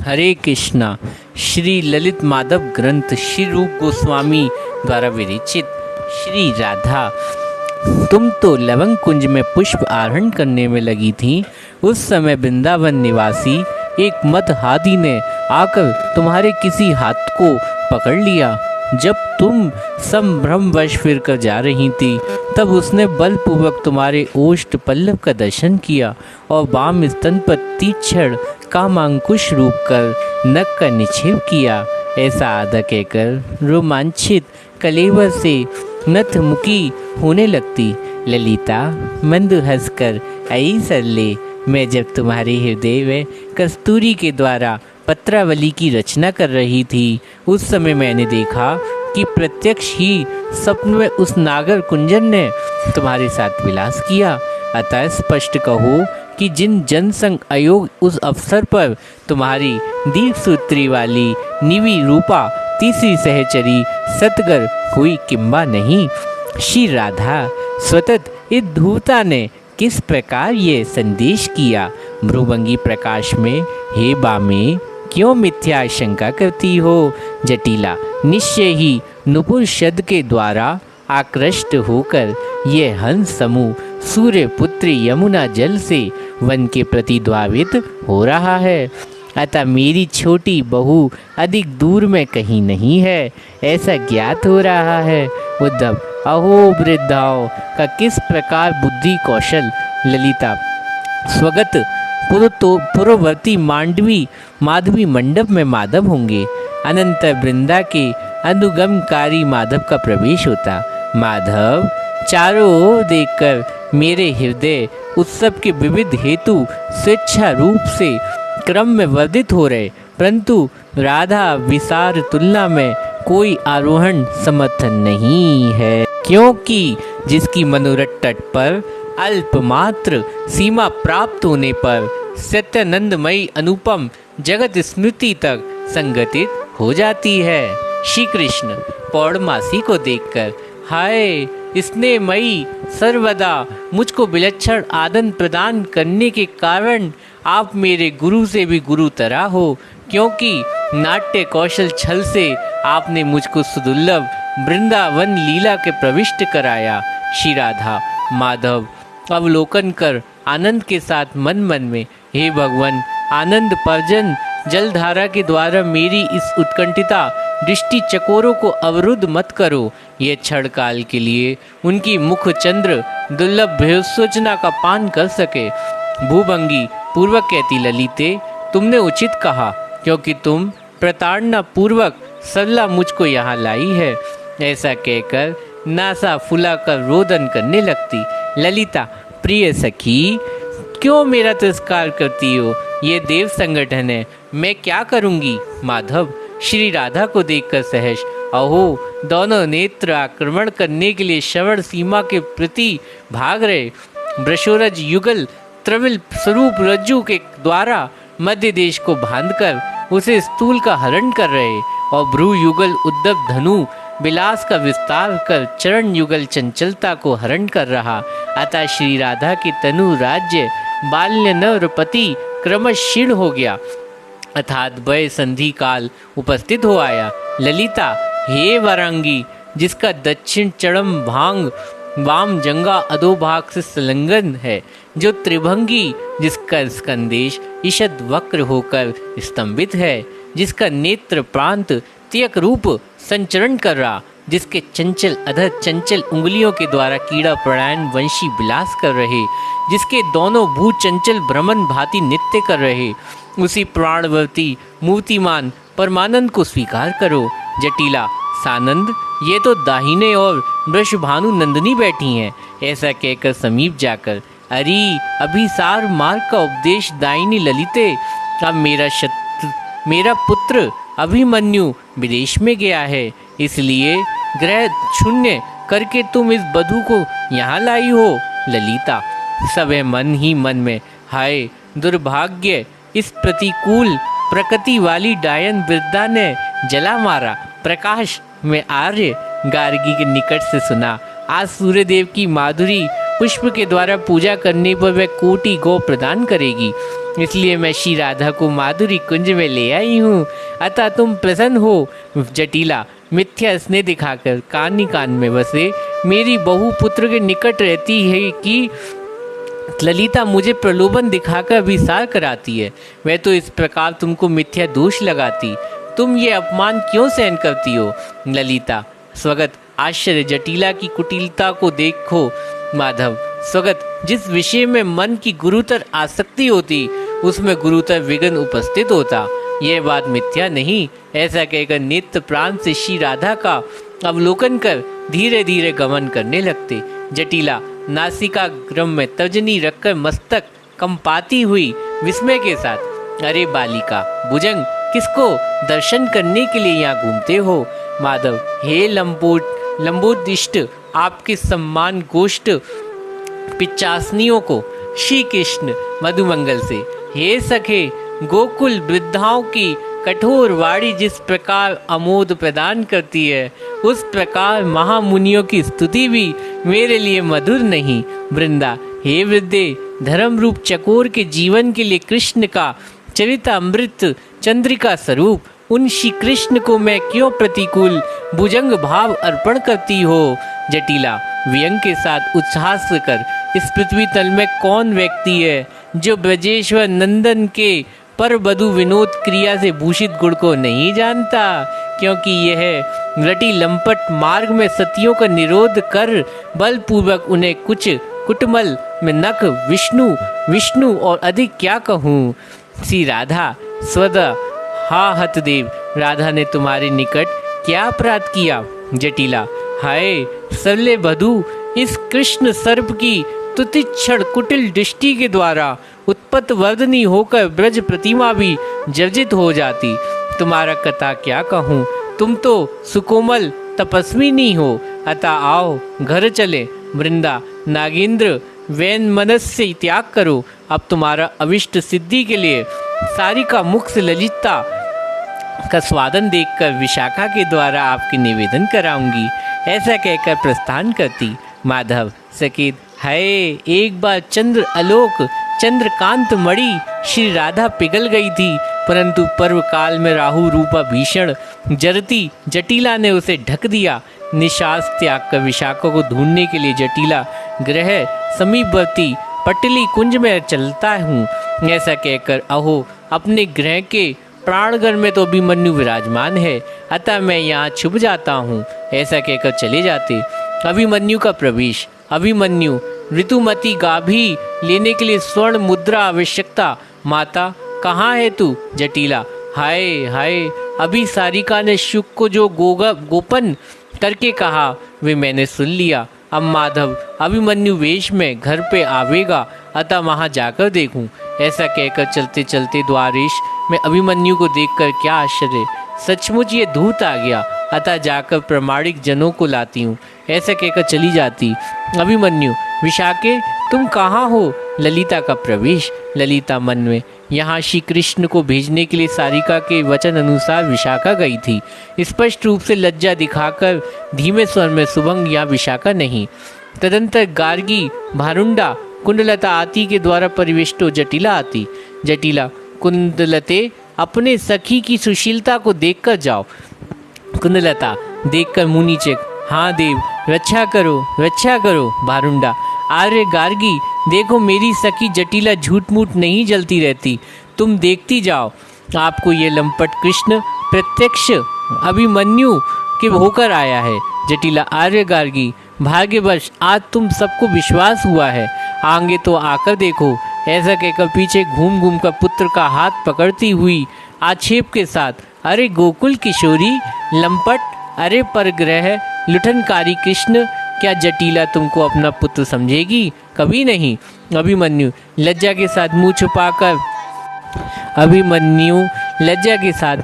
हरे कृष्णा। श्री ललित माधव ग्रंथ श्री रूप गोस्वामी द्वारा विरचित। श्री राधा, तुम तो लवंग कुंज में पुष्प आरोहण करने में लगी थी। उस समय वृंदावन निवासी एक मदहादी ने आकर तुम्हारे किसी हाथ को पकड़ लिया। जब तुम संभ्रमवश फिरकर जा रही थी, तब उसने बलपूर्वक तुम्हारे ओष्ठ पल्लव का दर्शन किया और वाम स्तन पर तीक्ष्ण कामांकुश रूप कर नख का निक्षेप किया। ऐसा आधा कहकर रोमांचित कलेवर से नतमुखी होने लगती। ललिता मंद हंसकर, आई सरले, मैं जब तुम्हारे हृदय में कस्तूरी के द्वारा पत्रावली की रचना कर रही थी, उस समय मैंने देखा कि प्रत्यक्ष ही स्वप्न में उस नागर कुंजन ने तुम्हारे साथ विलास किया। अतः स्पष्ट कहो कि जिन जनसंग आयोग उस अवसर पर तुम्हारी दीर्घ सूत्री वाली निवि रूपा तीसरी सहचरी सतगर हुई किंबा नहीं। श्री राधा, स्वतः इस धूर्ता ने किस प्रकार ये संदेश किया? भ्रुभंगी प्रकाश में, हे बामे, क्यों मिथ्या शंका करती हो? जटिला, निश्चय ही नुपुर शब्द के द्वारा आकृष्ट होकर ये हंस समूह सूर्य पुत्री यमुना जल से वन के प्रति द्वावित हो रहा है। अतः मेरी छोटी बहू अधिक दूर में कहीं नहीं है, ऐसा ज्ञात हो रहा है। उद्धव, अहो वृद्धाओं का किस प्रकार बुद्धि कौशल। ललिता, स्वगत पूर्ववर्ती माधवी मंडप में माधव होंगे। अनंतर वृंदा के अनुगमकारी माधव का प्रवेश होता। माधव चारों ओर देखकर मेरे हृदय उत्सव के विविध हेतु स्वेच्छा रूप से क्रम में वर्धित हो रहे, परंतु राधा विसार तुलना में कोई आरोहण समर्थन नहीं है, क्योंकि जिसकी मनोरथ तट पर अल्पमात्र सीमा प्राप्त होने पर सत्यानंदमयी अनुपम जगत स्मृति तक संगठित हो जाती है। श्री कृष्ण पौर्णमासी को देखकर, हाय स्नेहमयी सर्वदा मुझको विलक्षण आनंद प्रदान करने के कारण आप मेरे गुरु से भी गुरु तरह हो, क्योंकि नाट्य कौशल छल से आपने मुझको सुदुर्लभ वृंदावन लीला के प्रविष्ट कराया। श्री राधा, माधव अवलोकन कर आनंद के साथ मन मन में, हे भगवान, आनंद पर्जन जलधारा के द्वारा मेरी इस उत्कंठिता दृष्टि चकोरों को अवरुद्ध मत करो। ये क्षण काल के लिए उनकी मुख चंद्र दुर्लभ भेषोचना का पान कर सके। भूभंगी पूर्वक कहती, ललिते, तुमने उचित कहा, क्योंकि तुम प्रताड़ना पूर्वक सल्ला मुझको यहाँ लाई है। ऐसा कहकर नासा फुलाकर रोदन करने लगती। ललिता, प्रिय सखी, क्यों मेरा तिरस्कार करती हो? ये देव संगठन है, मैं क्या करूँगी? माधव श्री राधा को देखकर सहज, अहो दोनों नेत्र आक्रमण करने के लिए श्रवण सीमा के प्रति भाग रहे। वृषोरज युगल त्रिविल स्वरूप रज्जु के द्वारा मध्य देश को बांधकर उसे स्थूल का हरण कर रहे, और भ्रू युगल उद्धव धनु विलास का विस्तार कर चरण युगल चंचलता को हरण कर रहा। अतः श्री राधा की तनु राज्य बाल्य नवरपति क्रमश क्षीण हो गया, अर्थात भय संधि काल उपस्थित हो आया। ललिता, हे वरांगी, जिसका दक्षिण चरम भांग वाम जंगा अधोभाग से संलग्न है, जो त्रिभंगी, जिसका स्कंदेश ईषद वक्र होकर स्तंभित है, जिसका नेत्र प्रांत त्यक रूप संचरण कर रहा, जिसके चंचल अधर चंचल उंगलियों के द्वारा कीड़ा प्राणायन वंशी विलास कर रहे, जिसके दोनों भू चंचल भ्रमण भांति नित्य कर रहे, उसी प्राणवर्ती मूर्तिमान परमानंद को स्वीकार करो। जटिला, सानंद, ये तो दाहिने और वृषभानु नंदिनी बैठी हैं। ऐसा कहकर समीप जाकर, अरे अभिसार मार्ग का उपदेश दायिनी ललिते, अब मेरा पुत्र अभिमन्यु विदेश में गया है, इसलिए ग्रह शून्य करके तुम इस बधू को यहाँ लाई हो। ललिता, सब मन ही मन में, हाय दुर्भाग्य, इस प्रतिकूल प्रकृति वाली डायन वृद्धा ने जला मारा। प्रकाश में आर्य गार्गी के निकट से सुना, आज सूर्यदेव की माधुरी पुष्प के द्वारा पूजा करने पर वह कोटि गौ प्रदान करेगी। इसलिए मैं श्री राधा को माधुरी कुंज में ले आई हूँ। अतः तुम प्रसन्न हो। जटिला मिथ्या स्नेह दिखाकर कान ही कान में बसे मेरी बहू पुत्र के निकट रहती है कि ललिता मुझे प्रलोभन दिखाकर अभिसार कराती है। मैं तो इस प्रकार तुमको मिथ्या दोष लगाती, तुम ये अपमान क्यों सहन करती हो? ललिता स्वगत आश्चर्य, जटिला की कुटिलता को देखो। माधव स्वगत जिस विषय में मन की गुरुतर आसक्ति होती उसमें गुरुतर विघ्न उपस्थित होता। यह बात मिथ्या नहीं। ऐसा कहकर नेत्र प्राण से श्री राधा का अवलोकन कर धीरे धीरे गमन करने लगते। जटिला नासिका ग्रम में तर्जनी रखकर मस्तक कंपाती हुई विस्मय के साथ, अरे बालिका भुजंग, किसको दर्शन करने के लिए यहाँ घूमते हो? माधव हे लंबोदिष्ट, आपके सम्मान गोष्ठ पिचासनियों को श्री कृष्ण मधुमंगल से। हे सखे, गोकुल वृद्धाओं की कठोर वाणी जिस प्रकार आमोद प्रदान करती है, उस प्रकार महामुनियों की स्तुति भी मेरे लिए मधुर नहीं। वृंदा हे वृद्धे, धर्म रूप चकोर के जीवन के लिए कृष्ण का चरितामृत चंद्रिका स्वरूप उन श्री कृष्ण को मैं क्यों प्रतिकूल भुजंग भाव अर्पण करती हो? जटिला व्यंग के साथ उच्छ्वास कर, इस पृथ्वी तल में कौन व्यक्ति है जो ब्रजेश्वर नंदन के पर बधु विनोद क्रिया से भूषित गुण को नहीं जानता? क्योंकि यह रटी लंपट मार्ग में सतियों का निरोध कर बलपूर्वक उन्हें कुछ कुटमल में नख विष्णु और अधिक क्या कहूँ? श्री राधा स्वदा हा हतदेव, राधा ने तुम्हारे निकट क्या अपराध किया? जटिला हाय सरले बधु, इस कृष्ण सर्प की तुतिक्षण कुटिल दृष्टि के द्वारा उत्पत्त वर्धनी होकर ब्रज प्रतिमा भी जर्जित हो जाती। तुम्हारा कथा क्या कहूँ, तुम तो सुकोमल तपस्विनी हो। अतः आओ घर चले। वृंदा नागेंद्र वैन मनस से त्याग करो। अब तुम्हारा अविष्ट सिद्धि के लिए सारिका मुख से ललिता का स्वादन देखकर विशाखा के द्वारा आपकी निवेदन कराऊंगी। ऐसा कहकर प्रस्थान करती। माधव सकेत हाय, एक बार चंद्र आलोक चंद्रकांत मणि श्री राधा पिघल गई थी, परंतु पर्व काल में राहु रूपा भीषण जरती जटिला ने उसे ढक दिया। निशास त्याग कर विशाखा को ढूंढने के लिए जटिला ग्रह समीपवर्ती पटली कुंज में चलता हूँ। ऐसा कहकर अहो, अपने ग्रह के प्राणगर में तो अभिमन्यु विराजमान है, अतः मैं यहाँ छुप जाता हूँ। ऐसा कहकर चले जाते। अभिमन्यु का प्रवेश। अभिमन्यु ऋतुमती गाभी लेने के लिए स्वर्ण मुद्रा आवश्यकता। माता कहाँ है तू? जटिला हाय हाय, अभी सारिका ने शुक को जो गोपन करके कहा वे मैंने सुन लिया। अब माधव अभिमन्यु वेश में घर पे आवेगा, अतः वहाँ जाकर देखूं। ऐसा कहकर चलते चलते द्वारेश में अभिमन्यु को देखकर क्या आश्चर्य, सचमुच ये धूत आ गया। अतः जाकर प्रामाणिक जनों को लाती हूँ। ऐसा कहकर चली जाती। अभिमन्यु विशाखे, तुम कहाँ हो? ललिता का प्रवेश। ललिता मन में, यहाँ श्री कृष्ण को भेजने के लिए सारिका के वचन अनुसार विशाखा गई थी। स्पष्ट रूप से लज्जा दिखाकर धीमे स्वर में सुभंग या विशाखा नहीं। तदंतर गार्गी भारुंडा कुंडलता आदि के द्वारा परिविष्ट जटिला आती। जटिला कुंडलते, अपने सखी की सुशीलता को देखकर जाओ। कुंडलता देखकर मुनि चेक, हाँ देव, रक्षा करो। भारुंडा, आर्य गार्गी, देखो मेरी सखी जटिला झूठ मूठ नहीं जलती रहती, तुम देखती जाओ। आपको ये लंपट कृष्ण प्रत्यक्ष अभिमन्यु के होकर आया है। जटिला, आर्य गार्गी, भाग्यवश आज तुम सबको विश्वास हुआ है, आगे तो आकर देखो। ऐसा कहकर पीछे घूम घूम कर पुत्र का हाथ पकड़ती हुई आक्षेप के साथ, अरे गोकुल किशोरी लंपट, अरे परग्रह लुठनकारी कृष्ण, क्या जटिला तुमको अपना पुत्र समझेगी? कभी नहीं। अभिमन्यु लज्जा के साथ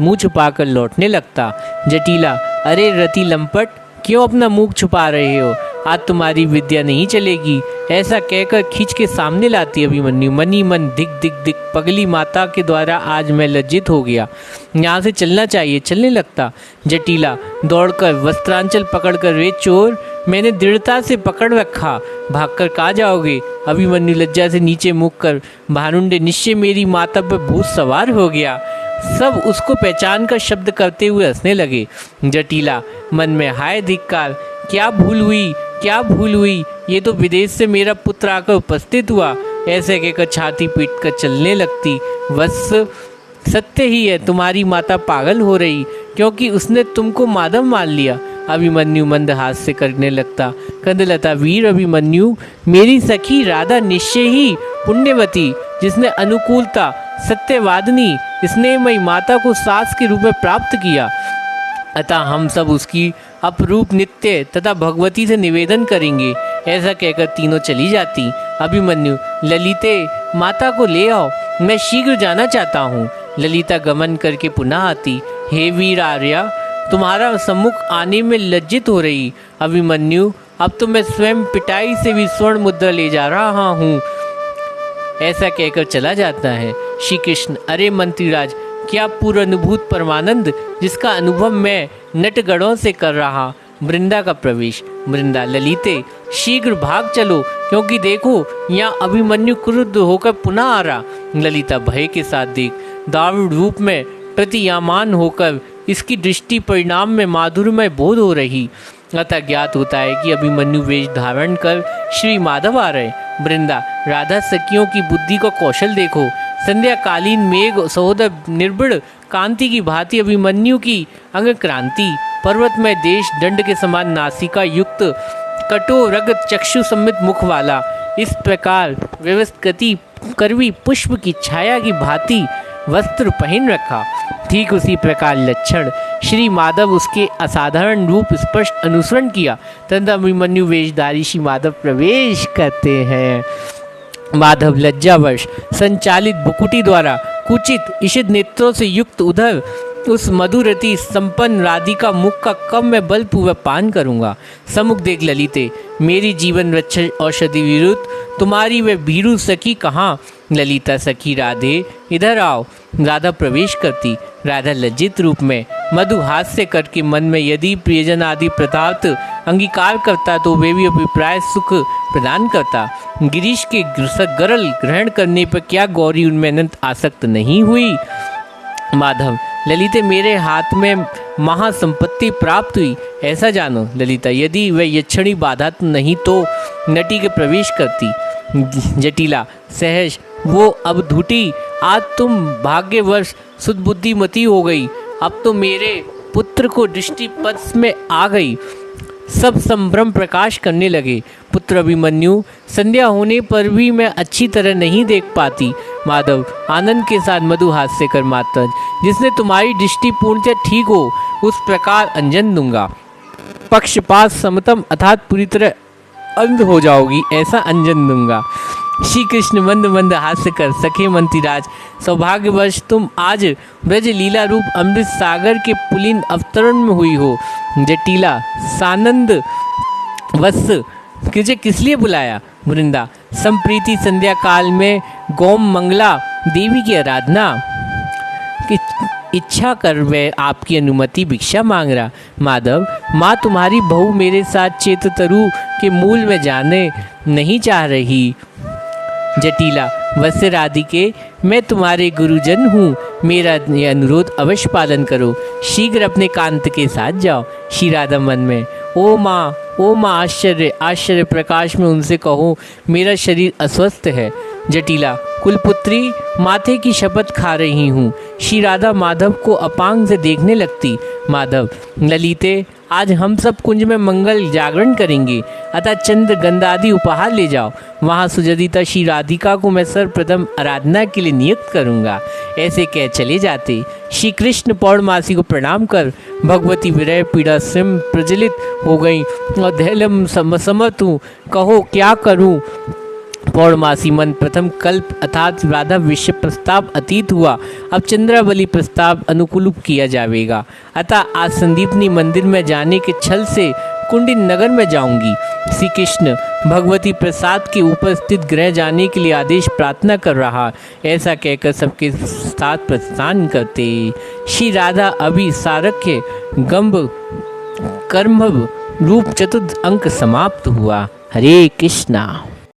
मुंह छुपाकर लौटने लगता। जटिला, अरे रति लंपट, क्यों अपना मुंह छुपा रहे हो? आज तुम्हारी विद्या नहीं चलेगी। ऐसा कहकर खींच के सामने लाती अभिमन्यु। मनी मन दिक दिक दिक, पगली माता के द्वारा आज मैं लज्जित हो गया, यहाँ से चलना चाहिए। चलने लगता। जटिला दौड़कर वस्त्रांचल पकड़कर, रे चोर, मैंने दृढ़ता से पकड़ रखा। भागकर कहाँ जाओगे? अभिमन्यु लज्जा से नीचे मुख कर भानुंडे निश्चय मेरी माता पर भूत सवार हो गया। सब उसको पहचान कर शब्द करते हुए हंसने लगे। जटिला मन में हाय धिक्कार, क्या भूल हुई, क्या भूल हुई, ये तो विदेश से मेरा पुत्र आकर उपस्थित हुआ। ऐसे कहकर छाती पीट कर चलने लगती। बस सत्य ही है, तुम्हारी माता पागल हो रही, क्योंकि उसने तुमको माधव मान लिया। अभिमन्यु मंद हाथ से करने लगता। कंदलता वीर अभिमन्यु, मेरी सखी राधा निश्चय ही पुण्यवती, जिसने अनुकूलता सत्यवादिनी स्नेहमयी माता को सास के रूप में प्राप्त किया। अतः हम सब उसकी अपरूप नित्य तथा भगवती से निवेदन करेंगे। ऐसा कहकर तीनों चली जाती। अभिमन्यु, ललिते माता को ले आओ, मैं शीघ्र जाना चाहता हूँ। ललिता गमन करके पुनः आती। हे वीर आर्या, तुम्हारा सम्मुख आने में लज्जित हो रही। अभिमन्यु, अब तो मैं स्वयं पिटाई से भी स्वर्ण मुद्रा ले जा रहा हूँ। ऐसा कहकर चला जाता है। श्री कृष्ण, अरे मंत्रीराज, क्या पूर्व अनुभूत परमानंद, जिसका अनुभव मैं नटगढ़ों से कर रहा। वृंदा का प्रवेश। वृंदा, ललिते शीघ्र भाग चलो, क्योंकि देखो यहाँ अभिमन्यु क्रुद्ध होकर पुनः आ रहा। ललिता भय के साथ देख दारुण रूप में प्रतियामान होकर इसकी दृष्टि परिणाम में माधुर्यमय बोध हो रही। अतः ज्ञात होता है कि अभिमन्यु वेश धारण कर श्री माधव आ रहे। वृंदा, राधा सखियों की बुद्धि को कौशल देखो। संध्याकालीन मेघ सहोदर निर्बिड़ कांति की भांति अभिमन्यु की अंग क्रांति, पर्वतमय देश दंड के समान नासिका युक्त कटो रगत चक्षु सम्मित मुख वाला, इस प्रकार व्यवस्थित करवी पुष्प की छाया की भांति वस्त्र पहन रखा। ठीक उसी प्रकार लक्षण श्री माधव उसके असाधारण रूप स्पष्ट अनुसरण किया। तद अभिमन्यु वेशधारी श्री माधव प्रवेश करते हैं। माधव लज्जावश संचालित भुकुटी द्वारा कुचित ईषद नेत्रों से युक्त उधर उस मधुरति संपन्न राधिका मुख का कब मैं बलपूर्वक पान करूंगा। सम्मुख देख ललिते, मेरी जीवन रक्षक औषधि विरुद्ध तुम्हारी वे भीरू सखी कहाँ? ललिता, सखी राधे इधर आओ। राधा प्रवेश करती। राधा लज्जित रूप में मधु हास्य करके मन में यदि प्रियजन आदि प्रताप्त अंगीकार करता तो वे भी अभिप्राय सुख प्रदान करता। गिरीश के गरल ग्रहण करने पर क्या गौरी उनमें अनंत आसक्त नहीं हुई? माधव, ललिते मेरे हाथ में महासंपत्ति प्राप्त हुई, ऐसा जानो। ललिता, यदि वह यक्षणी बाधा नहीं तो नटी के प्रवेश करती। जटिला, सहज वो अब धूटी, आज तुम भाग्यवश सुदबुद्धिमती हो गई। अब तो मेरे पुत्र को दृष्टि पथ में आ गई। सब संभ्रम प्रकाश करने लगे। पुत्र अभिमन्यु, संध्या होने पर भी मैं अच्छी तरह नहीं देख पाती। माधव आनंद के साथ मधु हास्य कर, माता जिसने तुम्हारी दृष्टि पूर्णतः ठीक हो उस प्रकार अंजन दूंगा। पक्षपात समतम अर्थात पूरी तरह अंध हो जाओगी, ऐसा अंजन दूंगा। श्री कृष्ण मंद मंद हास्य कर, सखे मंत्रीराज, सौभाग्यवश तुम आज ब्रज लीला रूप अमृत सागर के पुलिन अवतरण में हुई हो। जटिला, सानंद वत्स, तुझे किस लिए बुलाया? वृंदा, संप्रीति संध्या काल में गौम मंगला देवी की आराधना की इच्छा कर वे आपकी अनुमति भिक्षा मांग रहा। माधव, माँ तुम्हारी बहू मेरे साथ चेततरु के मूल में जाने नहीं चाह रही। जटिला, वत्स राधिके, मैं तुम्हारे गुरुजन हूँ, मेरा ये अनुरोध अवश्य पालन करो। शीघ्र अपने कांत के साथ जाओ। श्री राधा मन में, ओ माँ आश्चर्य आश्चर्य प्रकाश में उनसे कहो मेरा शरीर अस्वस्थ है। जटिला, कुलपुत्री, माथे की शपथ खा रही हूँ। श्री राधा माधव को अपांग से देखने लगती। माधव, ललिते, आज हम सब कुंज में मंगल जागरण करेंगे, अतः चंद्र गंधादि उपहार ले जाओ। वहाँ सुजदिता श्री राधिका को मैं सर्वप्रथम आराधना के लिए नियुक्त करूँगा। ऐसे कह चले जाते। श्री कृष्ण पौर्णमासी को प्रणाम कर भगवती विरह पीड़ा स्वयं प्रज्वलित हो गई और धैर्यम समर्थ हूँ, कहो क्या करूँ। पौर्णमासी मन प्रथम कल्प अर्थात राधा विषय प्रस्ताव अतीत हुआ, अब चंद्रावली प्रस्ताव अनुकूल किया जाएगा। अतः आज संदीपनी मंदिर में जाने के छल से कुंडी नगर में जाऊंगी। श्री कृष्ण भगवती प्रसाद के ऊपर स्थित गृह जाने के लिए आदेश प्रार्थना कर रहा। ऐसा कहकर सबके साथ प्रस्थान करते। श्री राधा अभी सारख्य गंभ कर्म रूप चतुर्थ अंक समाप्त हुआ। हरे कृष्णा।